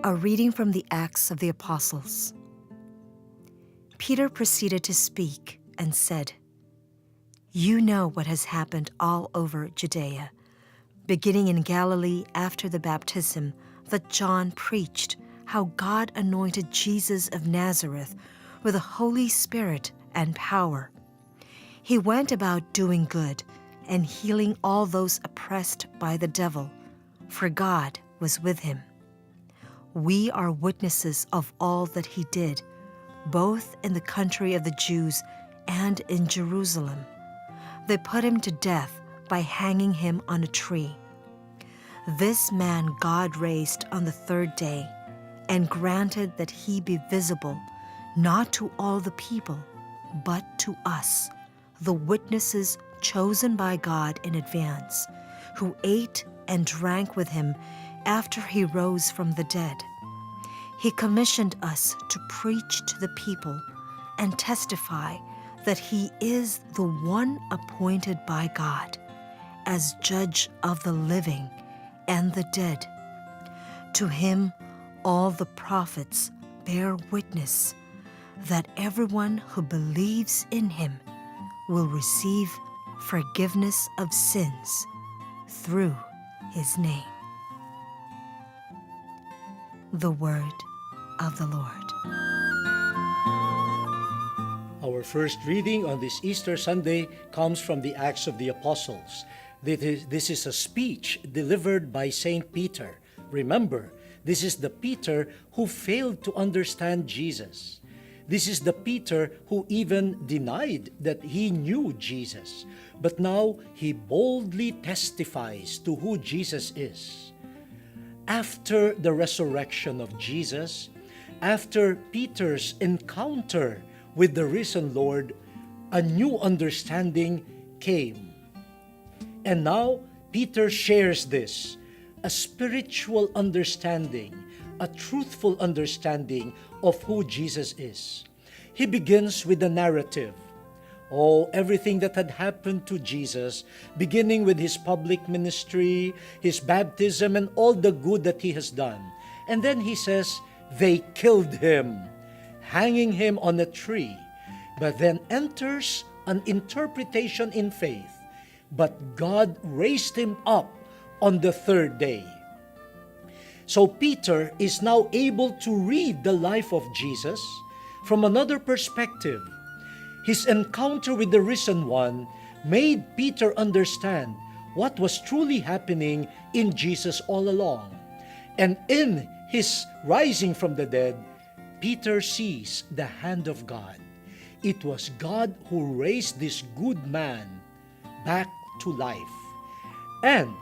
A reading from the Acts of the Apostles. Peter proceeded to speak and said, "You know what has happened all over Judea, beginning in Galilee after the baptism that John preached, how God anointed Jesus of Nazareth with the Holy Spirit and power. He went about doing good and healing all those oppressed by the devil, for God was with him. We are witnesses of all that he did, both in the country of the Jews and in Jerusalem. They put him to death by hanging him on a tree. This man God raised on the third day and granted that he be visible, not to all the people, but to us, the witnesses chosen by God in advance, who ate and drank with him after he rose from the dead. He commissioned us to preach to the people and testify that he is the one appointed by God as judge of the living and the dead. To him all the prophets bear witness that everyone who believes in him will receive forgiveness of sins through his name." The word of the Lord. Our first reading on this Easter Sunday comes from the Acts of the Apostles. This is a speech delivered by Saint Peter. Remember, this is the Peter who failed to understand Jesus. This is the Peter who even denied that he knew Jesus. But now he boldly testifies to who Jesus is. After the resurrection of Jesus, after Peter's encounter with the risen Lord, a new understanding came. And now Peter shares this, a spiritual understanding, a truthful understanding of who Jesus is. He begins with a narrative. Everything that had happened to Jesus, beginning with his public ministry, his baptism, and all the good that he has done. And then he says, they killed him, hanging him on a tree. But then enters an interpretation in faith. But God raised him up on the third day. So Peter is now able to read the life of Jesus from another perspective. His encounter with the risen one made Peter understand what was truly happening in Jesus all along. And in his rising from the dead, Peter sees the hand of God. It was God who raised this good man back to life. And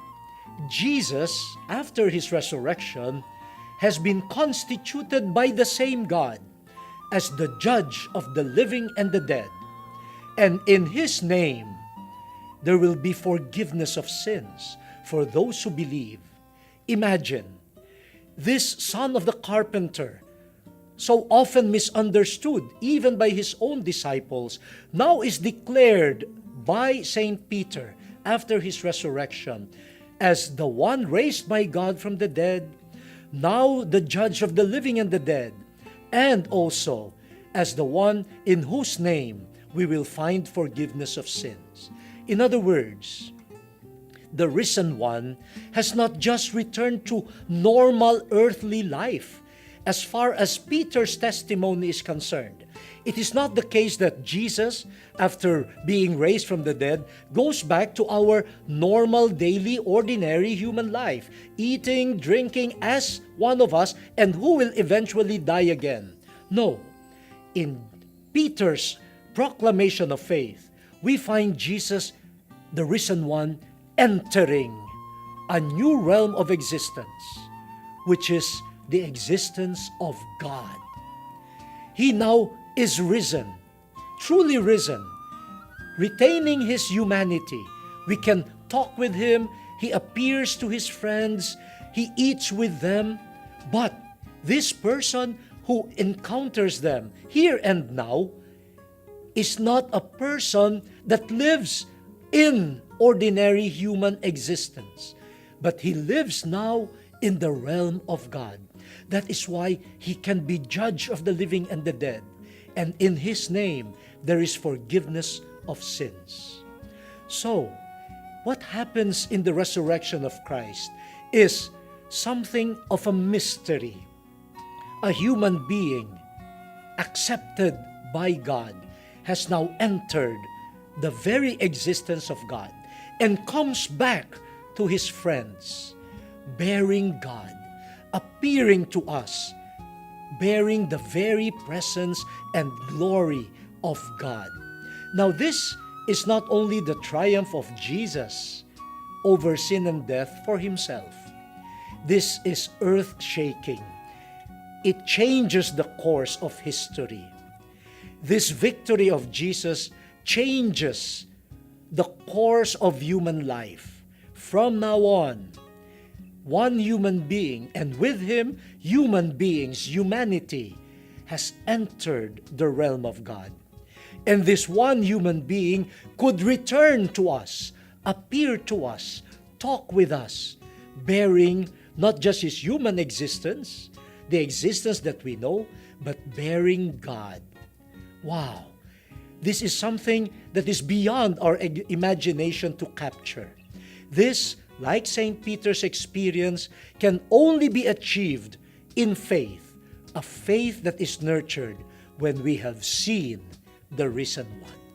Jesus, after his resurrection, has been constituted by the same God as the judge of the living and the dead. And in his name, there will be forgiveness of sins for those who believe. Imagine, this son of the carpenter, so often misunderstood even by his own disciples, now is declared by Saint Peter after his resurrection as the one raised by God from the dead, now the judge of the living and the dead, and also as the one in whose name we will find forgiveness of sins. In other words, the risen one has not just returned to normal earthly life. As far as Peter's testimony is concerned, it is not the case that Jesus, after being raised from the dead, goes back to our normal, daily, ordinary human life, eating, drinking as one of us, and who will eventually die again. No. In Peter's proclamation of faith, we find Jesus, the risen one, entering a new realm of existence, which is the existence of God. He now is risen, truly risen, retaining his humanity. We can talk with him, he appears to his friends, he eats with them, but this person who encounters them here and now is not a person that lives in ordinary human existence, but he lives now in the realm of God. That is why he can be judge of the living and the dead. And in his name, there is forgiveness of sins. So, what happens in the resurrection of Christ is something of a mystery. A human being accepted by God has now entered the very existence of God and comes back to his friends, bearing God, appearing to us, bearing the very presence and glory of God. Now, this is not only the triumph of Jesus over sin and death for himself. This is earth-shaking. It changes the course of history. This victory of Jesus changes the course of human life. From now on, one human being, and with him, human beings, humanity, has entered the realm of God. And this one human being could return to us, appear to us, talk with us, bearing not just his human existence, the existence that we know, but bearing God. Wow! This is something that is beyond our imagination to capture. This, like St. Peter's experience, can only be achieved in faith, a faith that is nurtured when we have seen the risen one.